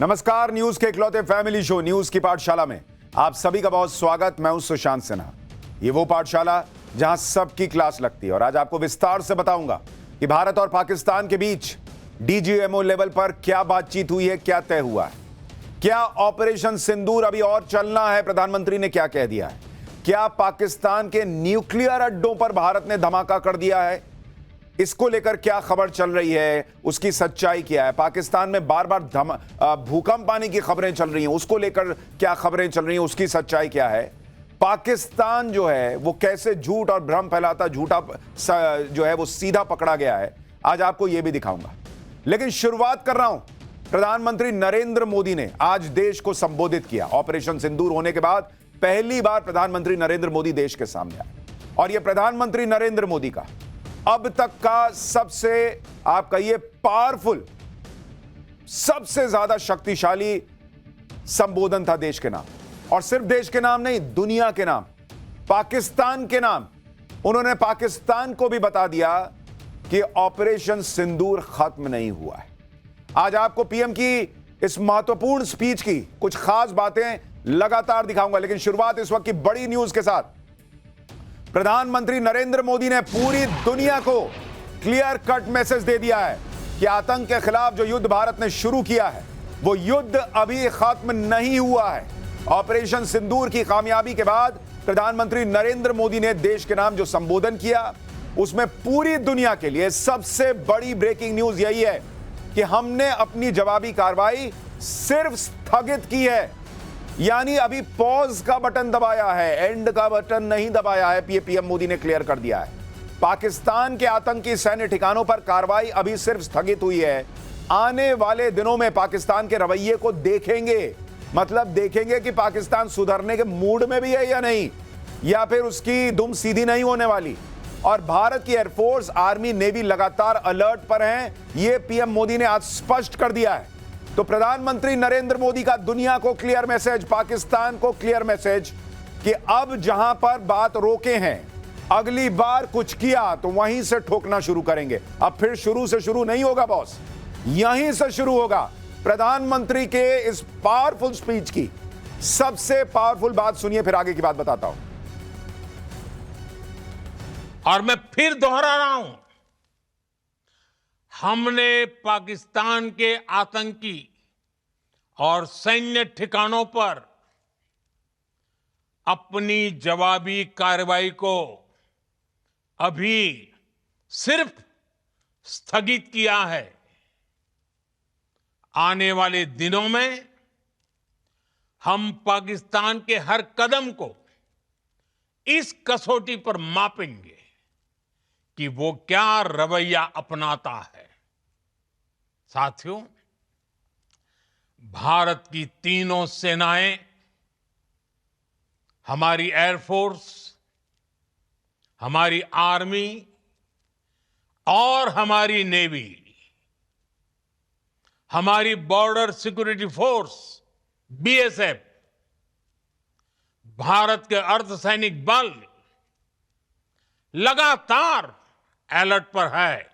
नमस्कार, न्यूज के इकलौते फैमिली शो न्यूज की पाठशाला में आप सभी का बहुत स्वागत। मैं हूं सुशांत सिन्हा। ये वो पाठशाला जहां सबकी क्लास लगती है और आज आपको विस्तार से बताऊंगा कि भारत और पाकिस्तान के बीच डीजीएमओ लेवल पर क्या बातचीत हुई है, क्या तय हुआ है, क्या ऑपरेशन सिंदूर अभी और चलना है, प्रधानमंत्री ने क्या कह दिया है, क्या पाकिस्तान के न्यूक्लियर अड्डों पर भारत ने धमाका कर दिया है, इसको लेकर क्या खबर चल रही है, उसकी सच्चाई क्या है। पाकिस्तान में बार बार भूकंप आने की खबरें चल रही हैं, उसको लेकर क्या खबरें चल रही हैं, उसकी सच्चाई क्या है। पाकिस्तान जो है वो कैसे झूठ और भ्रम फैलाता, झूठा जो है वो सीधा पकड़ा गया है, आज आपको यह भी दिखाऊंगा। लेकिन शुरुआत कर रहा हूं, प्रधानमंत्री नरेंद्र मोदी ने आज देश को संबोधित किया। ऑपरेशन सिंदूर होने के बाद पहली बार प्रधानमंत्री नरेंद्र मोदी देश के सामने आए और यह प्रधानमंत्री नरेंद्र मोदी का अब तक का सबसे, आप कहिए, पावरफुल, सबसे ज्यादा शक्तिशाली संबोधन था देश के नाम। और सिर्फ देश के नाम नहीं, दुनिया के नाम, पाकिस्तान के नाम। उन्होंने पाकिस्तान को भी बता दिया कि ऑपरेशन सिंदूर खत्म नहीं हुआ है। आज आपको पीएम की इस महत्वपूर्ण स्पीच की कुछ खास बातें लगातार दिखाऊंगा, लेकिन शुरुआत इस वक्त की बड़ी न्यूज के साथ। प्रधानमंत्री नरेंद्र मोदी ने पूरी दुनिया को क्लियर कट मैसेज दे दिया है कि आतंक के खिलाफ जो युद्ध भारत ने शुरू किया है वो युद्ध अभी खत्म नहीं हुआ है। ऑपरेशन सिंदूर की कामयाबी के बाद प्रधानमंत्री नरेंद्र मोदी ने देश के नाम जो संबोधन किया उसमें पूरी दुनिया के लिए सबसे बड़ी ब्रेकिंग न्यूज यही है कि हमने अपनी जवाबी कार्रवाई सिर्फ स्थगित की है, यानी अभी पॉज का बटन दबाया है, एंड का बटन नहीं दबाया है। पीएम मोदी ने क्लियर कर दिया है। पाकिस्तान के आतंकी सैन्य ठिकानों पर कार्रवाई अभी सिर्फ स्थगित हुई है। आने वाले दिनों में पाकिस्तान के रवैये को देखेंगे, मतलब देखेंगे कि पाकिस्तान सुधरने के मूड में भी है या नहीं, या फिर उसकी दुम सीधी नहीं होने वाली। और भारत की एयरफोर्स, आर्मी, नेवी लगातार अलर्ट पर हैं, यह पीएम मोदी ने आज स्पष्ट कर दिया है। तो प्रधानमंत्री नरेंद्र मोदी का दुनिया को क्लियर मैसेज, पाकिस्तान को क्लियर मैसेज कि अब जहां पर बात रोके हैं, अगली बार कुछ किया तो वहीं से ठोकना शुरू करेंगे। अब फिर शुरू से शुरू नहीं होगा बॉस, यहीं से शुरू होगा। प्रधानमंत्री के इस पावरफुल स्पीच की सबसे पावरफुल बात सुनिए, फिर आगे की बात बताता हूं। और मैं फिर दोहरा रहा हूं, हमने पाकिस्तान के आतंकी और सैन्य ठिकानों पर अपनी जवाबी कार्रवाई को अभी सिर्फ स्थगित किया है। आने वाले दिनों में हम पाकिस्तान के हर कदम को इस कसौटी पर मापेंगे कि वो क्या रवैया अपनाता है। साथियों, भारत की तीनों सेनाएं, हमारी एयरफोर्स, हमारी आर्मी और हमारी नेवी, हमारी border security force BSF, Bharat के अर्धसैनिक बल लगातार अलर्ट पर है।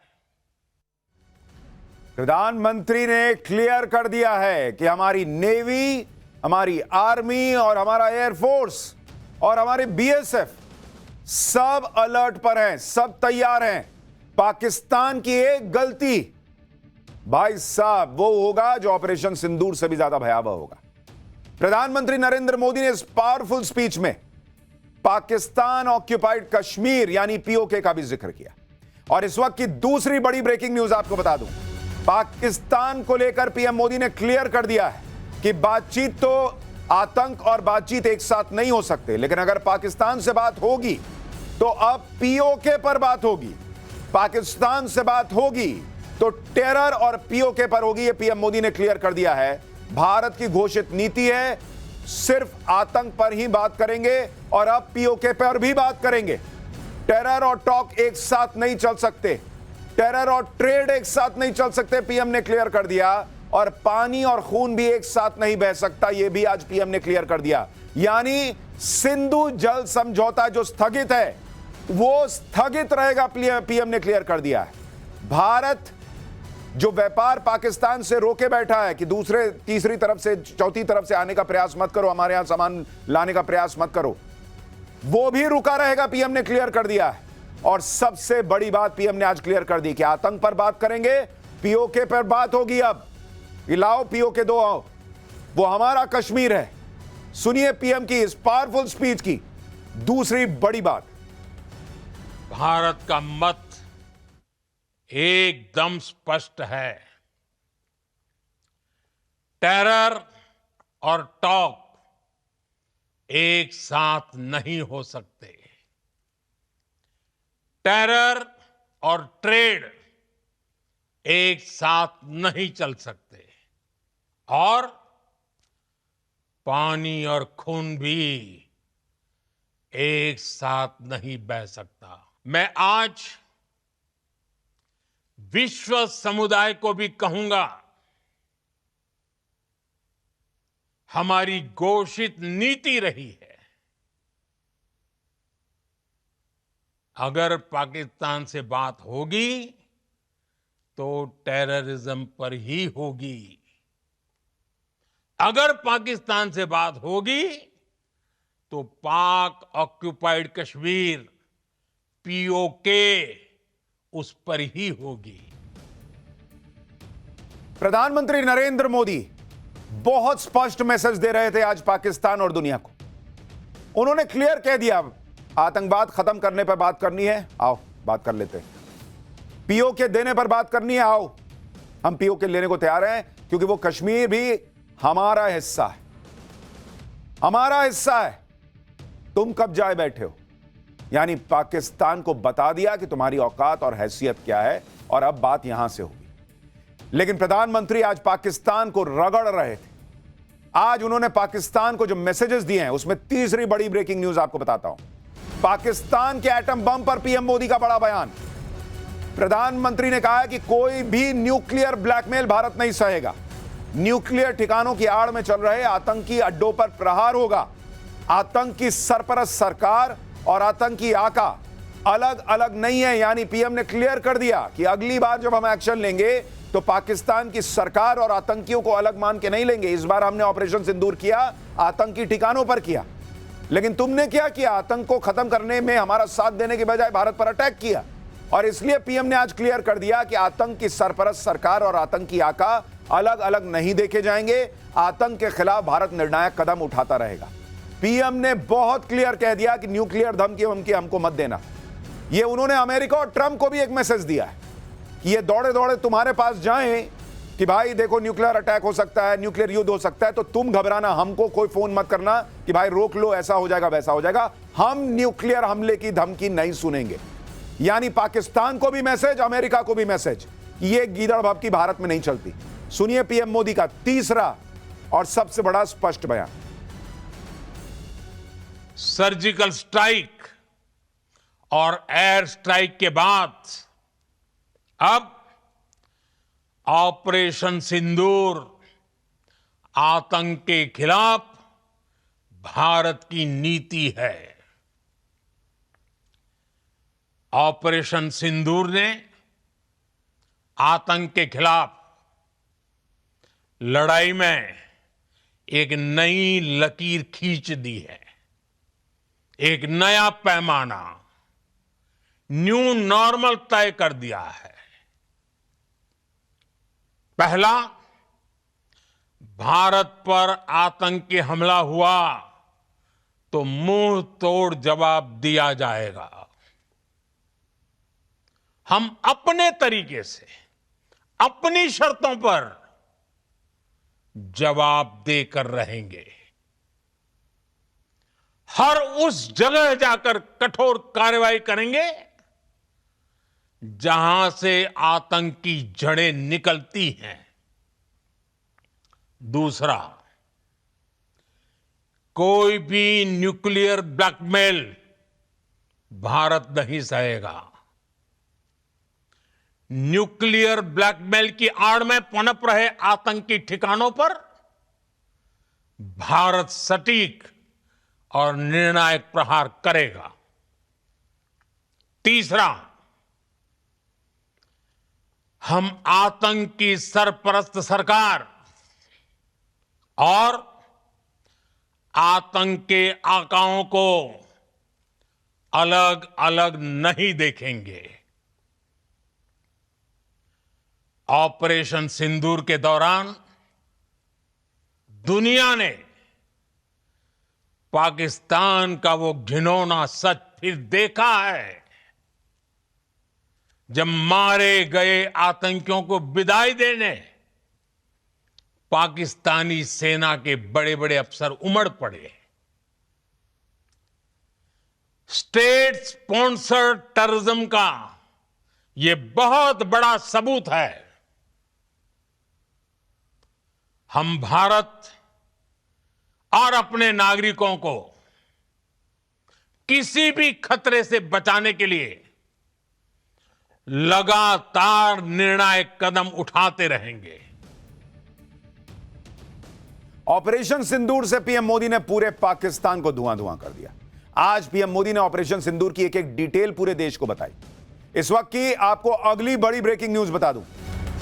प्रधानमंत्री ने क्लियर कर दिया है कि हमारी नेवी, हमारी आर्मी और हमारा एयरफोर्स और हमारे बीएसएफ सब अलर्ट पर हैं, सब तैयार हैं। पाकिस्तान की एक गलती, भाई साहब, वो होगा जो ऑपरेशन सिंदूर से भी ज्यादा भयावह होगा। प्रधानमंत्री नरेंद्र मोदी ने इस पावरफुल स्पीच में पाकिस्तान ऑक्यूपाइड कश्मीर यानी पीओके का भी जिक्र किया। और इस वक्त की दूसरी बड़ी ब्रेकिंग न्यूज आपको बता दूं, पाकिस्तान को लेकर पीएम मोदी ने क्लियर कर दिया है कि बातचीत तो, आतंक और बातचीत एक साथ नहीं हो सकते, लेकिन अगर पाकिस्तान से बात होगी तो अब पीओके पर बात होगी। पाकिस्तान से बात होगी तो टेरर और पीओके पर होगी, यह पीएम मोदी ने क्लियर कर दिया है। भारत की घोषित नीति है, सिर्फ आतंक पर ही बात करेंगे और अब पीओके पर भी बात करेंगे। टेरर और टॉक एक साथ नहीं चल सकते, टेरर और ट्रेड एक साथ नहीं चल सकते, पीएम ने क्लियर कर दिया। और पानी और खून भी एक साथ नहीं बह सकता, यह भी आज पीएम ने क्लियर कर दिया। यानी सिंधु जल समझौता जो स्थगित है वो स्थगित रहेगा, पीएम ने क्लियर कर दिया है। भारत जो व्यापार पाकिस्तान से रोके बैठा है कि दूसरे तीसरी तरफ से चौथी तरफ से आने का प्रयास मत करो, हमारे यहां सामान लाने का प्रयास मत करो, वो भी रुका रहेगा, पीएम ने क्लियर कर दिया है। और सबसे बड़ी बात पीएम ने आज क्लियर कर दी कि आतंक पर बात करेंगे, पीओके पर बात होगी। अब लाओ पीओके दो आओ, वो हमारा कश्मीर है। सुनिए पीएम की इस पावरफुल स्पीच की दूसरी बड़ी बात। भारत का मत एकदम स्पष्ट है। टेरर और टॉक एक साथ नहीं हो सकते। टेरर और ट्रेड एक साथ नहीं चल सकते। और पानी और खून भी एक साथ नहीं बह सकता। मैं आज विश्व समुदाय को भी कहूंगा, हमारी घोषित नीति रही है, अगर पाकिस्तान से बात होगी तो टेररिज्म पर ही होगी। अगर पाकिस्तान से बात होगी तो पाक ऑक्युपाइड कश्मीर पीओके उस पर ही होगी। प्रधानमंत्री नरेंद्र मोदी बहुत स्पष्ट मैसेज दे रहे थे आज पाकिस्तान और दुनिया को। उन्होंने क्लियर कह दिया, आतंकवाद खत्म करने पर बात करनी है, आओ बात कर लेते हैं। पीओके देने पर बात करनी है, आओ हम पीओके लेने को तैयार हैं, क्योंकि वो कश्मीर भी हमारा हिस्सा है, हमारा हिस्सा है। तुम कब जाए बैठे हो? यानी पाकिस्तान को बता दिया कि तुम्हारी औकात और हैसियत क्या है, और अब बात यहां से होगी। लेकिन प्रधानमंत्री आज पाकिस्तान को रगड़ रहे थे। आज उन्होंने पाकिस्तान को जो मैसेजेस दिए हैं, उसमें तीसरी बड़ी ब्रेकिंग न्यूज आपको बताता हूं। पाकिस्तान के एटम बम पर पीएम मोदी का बड़ा बयान। प्रधानमंत्री ने कहा है कि कोई भी न्यूक्लियर ब्लैकमेल भारत नहीं सहेगा। न्यूक्लियर ठिकानों की आड़ में चल रहे आतंकी अड्डों पर प्रहार होगा। आतंकी सरपरस्त सरकार और आतंकी आका अलग अलग नहीं है। यानी पीएम ने क्लियर कर दिया कि अगली बार जब हम एक्शन लेंगे तो पाकिस्तान की सरकार और आतंकियों को अलग मान के नहीं लेंगे। इस बार हमने ऑपरेशन सिंदूर किया, आतंकी ठिकानों पर किया, लेकिन तुमने क्या किया? आतंक को खत्म करने में हमारा साथ देने के बजाय भारत पर अटैक किया। और इसलिए पीएम ने आज क्लियर कर दिया कि आतंक की सरपरस्त सरकार और आतंकी आका अलग अलग नहीं देखे जाएंगे। आतंक के खिलाफ भारत निर्णायक कदम उठाता रहेगा। पीएम ने बहुत क्लियर कह दिया कि न्यूक्लियर धमकी वमकी हमको मत देना। ये उन्होंने अमेरिका और ट्रंप को भी एक मैसेज दिया है कि ये दौड़े दौड़े तुम्हारे पास जाएं कि भाई देखो न्यूक्लियर अटैक हो सकता है, न्यूक्लियर युद्ध हो सकता है, तो तुम घबराना, हमको कोई फोन मत करना कि भाई रोक लो, ऐसा हो जाएगा वैसा हो जाएगा। हम न्यूक्लियर हमले की धमकी नहीं सुनेंगे। यानी पाकिस्तान को भी मैसेज, अमेरिका को भी मैसेज, ये गीदड़ भभकी भारत में नहीं चलती। सुनिए पीएम मोदी का तीसरा और सबसे बड़ा स्पष्ट बयान। सर्जिकल स्ट्राइक और एयर स्ट्राइक के बाद अब ऑपरेशन सिंदूर आतंक के खिलाफ भारत की नीति है। ऑपरेशन सिंदूर ने आतंक के खिलाफ लड़ाई में एक नई लकीर खींच दी है, एक नया पैमाना, न्यू नॉर्मल तय कर दिया है। पहला, भारत पर आतंकी हमला हुआ तो मुंह तोड़ जवाब दिया जाएगा। हम अपने तरीके से, अपनी शर्तों पर जवाब देकर रहेंगे। हर उस जगह जाकर कठोर कार्रवाई करेंगे जहां से आतंक की जड़ें निकलती हैं। दूसरा, कोई भी न्यूक्लियर ब्लैकमेल भारत नहीं सहेगा। न्यूक्लियर ब्लैकमेल की आड़ में पनप रहे आतंकी ठिकानों पर भारत सटीक और निर्णायक प्रहार करेगा। तीसरा, हम आतंक की सरपरस्त सरकार और आतंक के आकाओं को अलग अलग नहीं देखेंगे। ऑपरेशन सिंदूर के दौरान दुनिया ने पाकिस्तान का वो घिनौना सच फिर देखा है, जब मारे गए आतंकियों को विदाई देने पाकिस्तानी सेना के बड़े बड़े अफसर उमड़ पड़े। स्टेट स्पॉन्सर्ड टेररिज्म का यह बहुत बड़ा सबूत है। हम भारत और अपने नागरिकों को किसी भी खतरे से बचाने के लिए लगातार निर्णायक कदम उठाते रहेंगे। ऑपरेशन सिंदूर से पीएम मोदी ने पूरे पाकिस्तान को धुआं धुआं कर दिया। आज पीएम मोदी ने ऑपरेशन सिंदूर की एक एक डिटेल पूरे देश को बताई। इस वक्त की आपको अगली बड़ी ब्रेकिंग न्यूज बता दूं।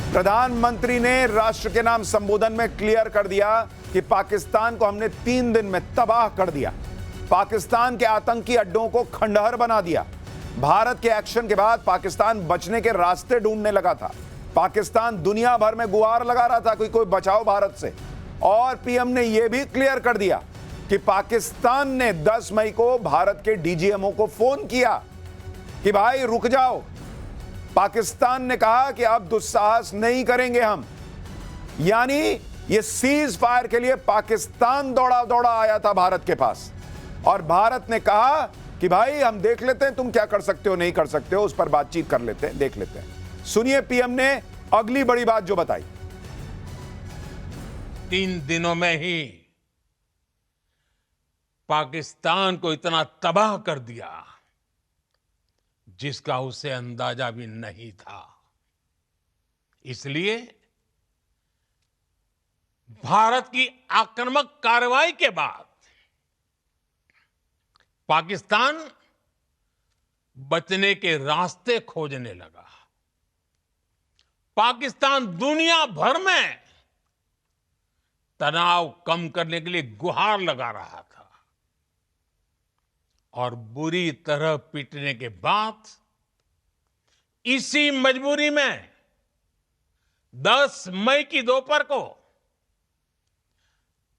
प्रधानमंत्री ने राष्ट्र के नाम संबोधन में क्लियर कर दिया कि पाकिस्तान को हमने 3 दिन में तबाह कर दिया। पाकिस्तान के आतंकी अड्डों को खंडहर बना दिया। भारत के एक्शन के बाद पाकिस्तान बचने के रास्ते ढूंढने लगा था। पाकिस्तान दुनिया भर में गुहार लगा रहा था कि कोई बचाओ भारत से। और पीएम ने यह भी क्लियर कर दिया कि पाकिस्तान ने 10 मई को भारत के डीजीएमओ को फोन किया कि भाई रुक जाओ। पाकिस्तान ने कहा कि अब दुस्साहस नहीं करेंगे हम। यानी ये सीज फायर के लिए पाकिस्तान दौड़ा दौड़ा आया था भारत के पास, और भारत ने कहा कि भाई हम देख लेते हैं तुम क्या कर सकते हो नहीं कर सकते हो, उस पर बातचीत कर लेते हैं, देख लेते हैं। सुनिए पीएम ने अगली बड़ी बात जो बताई। 3 दिनों में ही पाकिस्तान को इतना तबाह कर दिया जिसका उसे अंदाजा भी नहीं था। इसलिए भारत की आक्रामक कार्रवाई के बाद पाकिस्तान बचने के रास्ते खोजने लगा। पाकिस्तान दुनिया भर में तनाव कम करने के लिए गुहार लगा रहा था, और बुरी तरह पीटने के बाद इसी मजबूरी में 10 मई की दोपहर को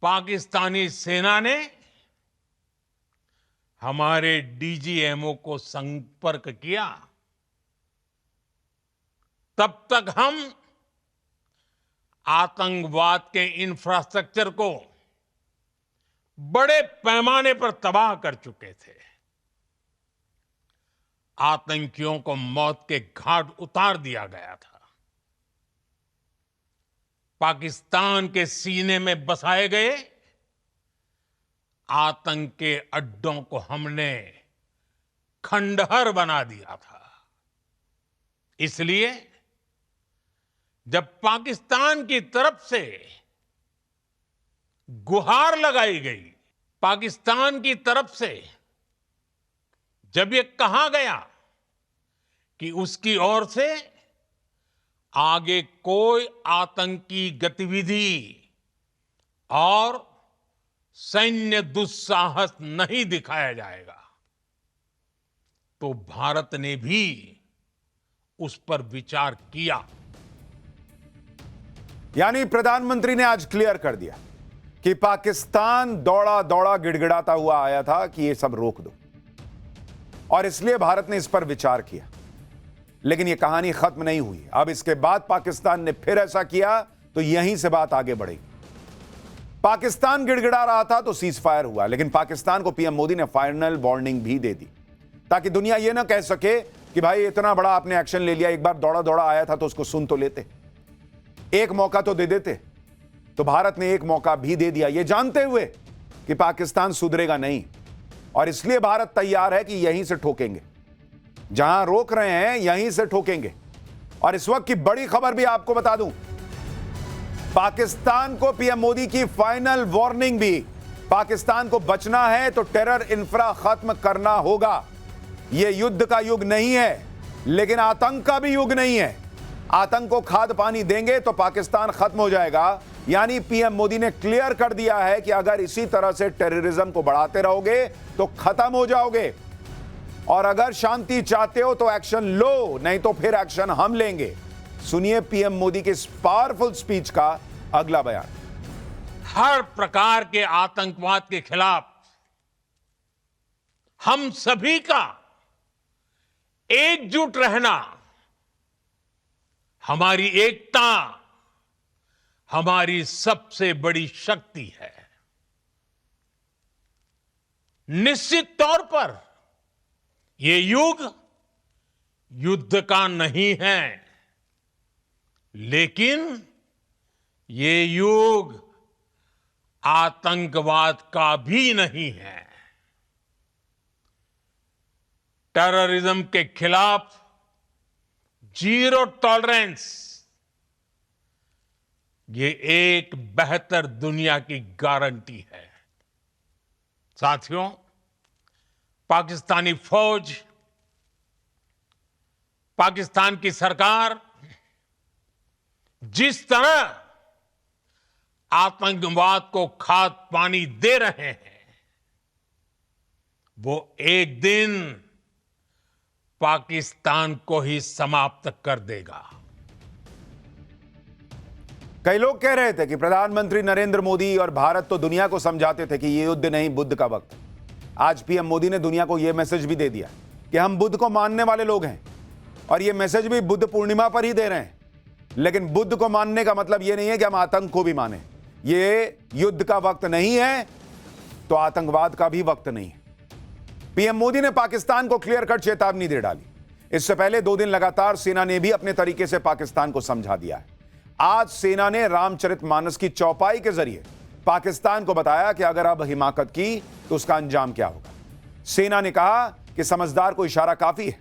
पाकिस्तानी सेना ने हमारे डीजीएमओ को संपर्क किया। तब तक हम आतंकवाद के इंफ्रास्ट्रक्चर को बड़े पैमाने पर तबाह कर चुके थे। आतंकियों को मौत के घाट उतार दिया गया था। पाकिस्तान के सीने में बसाए गए आतंक के अड्डों को हमने खंडहर बना दिया था। इसलिए जब पाकिस्तान की तरफ से गुहार लगाई गई, पाकिस्तान की तरफ से जब ये कहा गया कि उसकी ओर से आगे कोई आतंकी गतिविधि और सैन्य दुस्साहस नहीं दिखाया जाएगा, तो भारत ने भी उस पर विचार किया। यानी प्रधानमंत्री ने आज क्लियर कर दिया कि पाकिस्तान दौड़ा दौड़ा गिड़गिड़ाता हुआ आया था कि ये सब रोक दो, और इसलिए भारत ने इस पर विचार किया। लेकिन ये कहानी खत्म नहीं हुई। अब इसके बाद पाकिस्तान ने फिर ऐसा किया तो यहीं से बात आगे बढ़ेगी। पाकिस्तान गिड़गिड़ा रहा था तो सीज फायर हुआ, लेकिन पाकिस्तान को पीएम मोदी ने फाइनल वार्निंग भी दे दी, ताकि दुनिया यह ना कह सके कि भाई इतना बड़ा आपने एक्शन ले लिया, एक बार दौड़ा दौड़ा आया था तो उसको सुन तो लेते, एक मौका तो दे देते। तो भारत ने एक मौका भी दे दिया, यह जानते हुए कि पाकिस्तान सुधरेगा नहीं, और इसलिए भारत तैयार है कि यहीं से ठोकेंगे, जहां रोक रहे हैं यहीं से ठोकेंगे। और इस वक्त की बड़ी खबर भी आपको बता दूं, पाकिस्तान को पीएम मोदी की फाइनल वार्निंग भी। पाकिस्तान को बचना है तो टेरर इंफ्रा खत्म करना होगा। यह युद्ध का युग नहीं है, लेकिन आतंक का भी युग नहीं है। आतंक को खाद पानी देंगे तो पाकिस्तान खत्म हो जाएगा। यानी पीएम मोदी ने क्लियर कर दिया है कि अगर इसी तरह से टेररिज्म को बढ़ाते रहोगे तो खत्म हो जाओगे, और अगर शांति चाहते हो तो एक्शन लो, नहीं तो फिर एक्शन हम लेंगे। सुनिए पीएम मोदी के इस पावरफुल स्पीच का अगला बयान। हर प्रकार के आतंकवाद के खिलाफ हम सभी का एकजुट रहना हमारी एकता, हमारी सबसे बड़ी शक्ति है। निश्चित तौर पर ये युग युद्ध का नहीं है, लेकिन ये युग आतंकवाद का भी नहीं है। टेररिज्म के खिलाफ जीरो टॉलरेंस, ये एक बेहतर दुनिया की गारंटी है। साथियों, पाकिस्तानी फौज, पाकिस्तान की सरकार जिस तरह आतंकवाद को खाद पानी दे रहे हैं, वो एक दिन पाकिस्तान को ही समाप्त कर देगा। कई लोग कह रहे थे कि प्रधानमंत्री नरेंद्र मोदी और भारत तो दुनिया को समझाते थे कि ये युद्ध नहीं, बुद्ध का वक्त। आज पीएम मोदी ने दुनिया को यह मैसेज भी दे दिया कि हम बुद्ध को मानने वाले लोग हैं, और यह मैसेज भी बुद्ध पूर्णिमा पर ही दे रहे हैं। लेकिन बुद्ध को मानने का मतलब यह नहीं है कि हम आतंक को भी माने। ये युद्ध का वक्त नहीं है तो आतंकवाद का भी वक्त नहीं है। पीएम मोदी ने पाकिस्तान को क्लियर कट चेतावनी दे डाली। इससे पहले 2 दिन लगातार सेना ने भी अपने तरीके से पाकिस्तान को समझा दिया है। आज सेना ने रामचरितमानस की चौपाई के जरिए पाकिस्तान को बताया कि अगर अब हिमाकत की तो उसका अंजाम क्या होगा। सेना ने कहा कि समझदार को इशारा काफी है,